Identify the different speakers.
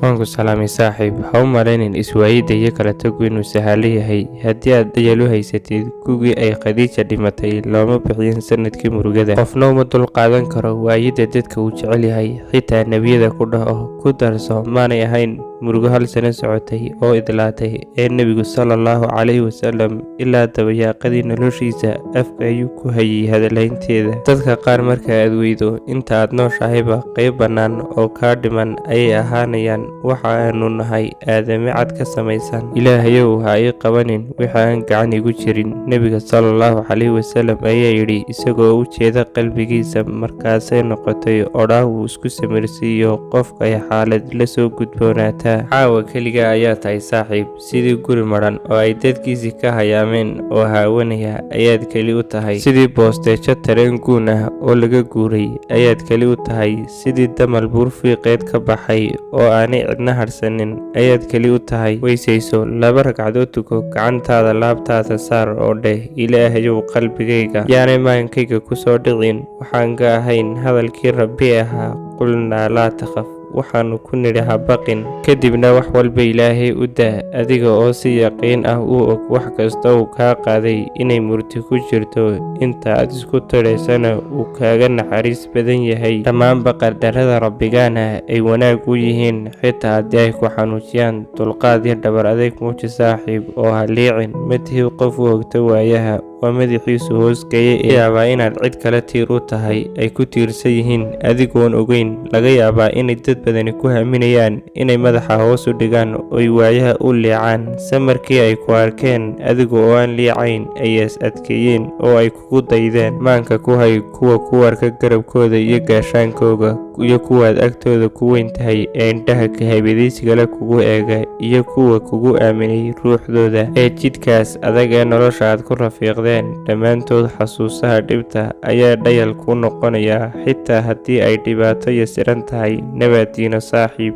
Speaker 1: Waanku salaamay saaxiib, ha u malaynin iswaayida iyo kala tagu inuu sahalo yahay. Haddii aad dayal u haysatid gugii ay Khadiija dhimatay, looma bixin sanadkii murugada. Qofna uma dulqaadan karo waayida dadka uu jecel yahay, xitaa nebiyada ku dhaho ku darso maanay ahayn murugo hal sano socotay oo idlaatay ee nebigu sallallahu calayhi wasallam ilaa dabayaaqadii noloshiisa afka ayuu ku hayay hadalaynteeda. Dadka qaar marka aad weydo inta aad nooshahayba qayb bannaan oo kaa dhiman ayay ahaanayaan. Waxa aanu nahay aadami cad ka samaysan. Ilaahayow ha ii qabanin wixii aan gacan igu jirin. Nebiga sallallahu calayhi wasallam ayaa yidhi isagoo u jeeda qalbigiisa, markaasay noqotay odhaah uu isku samirsiiyo qofka ay xaalad la soo gudboonaata. Caawa keliga ayaa tahay saaxiib, sidii guri madhan oo ay dadkiisii ka hayaameen oo haawanaya ayaad keli u tahay. Sidii boosteejo tareen guun ah oo laga guuray ayaad keli u tahay. Sidii damal buur fiiqeed ka baxay oo aanay cidna hadhsanin ayaad keli u tahay. Weysayso, 2 ragcadood tuko, gacantaada laabtaada saar oo dheh, Ilaahayow qalbigayga yaanay maankayga ku soo dhicin waxaan ka ahayn hadalkii Rabbi ahaa, qulnaa laa takhaf, waxaanu ku nidhi ha baqin. Kadibna wax walba Ilaahay u daa, adiga oo si yaqiin ah u og wax kasta uu kaa qaaday inay murti ku jirto. Inta aad isku tidhaysana uu kaaga naxariis badan yahay. Dhammaanba qadarrada Rabbigaana ay wanaag u yihiin, xitaa haddii ay ku xanuujiyaan. Dulqaad iyo dhabar adayg muuji saaxiib, oo ha liicin. Ma tihid qof u ogta waayaha, waa madaxiisu hoosgeeye ee yaabaa inaad cid kale tiir u tahay, ay ku tiirsan yihiin adigoon ogeyn. Laga yaabaa inay dad badani ku haminayaan inay madaxa hoos u dhigaan oy waayaha u liicaan. Samarkii ay ku arkeen adiga oo aan liicayn ayay is adkeeyeen oo ay kugu daydeen. Maanka ku hay kuwa ku arka garabkooda iyo gaashaankooga, iyo kuwaad agtooda ku weyn tahay ee indhaha kahaybadaysigale kugu eega, iyo kuwa kugu aaminay ruuxdooda ee jidkaas adag ee nolosha aad ku rafiiqdeen. Dhammaantood xasuusaha dhibta ayaa dhayal kuu noqonaya, xitaa haddii ay dhibaato yasiran tahay. Nabadiina saaxiib.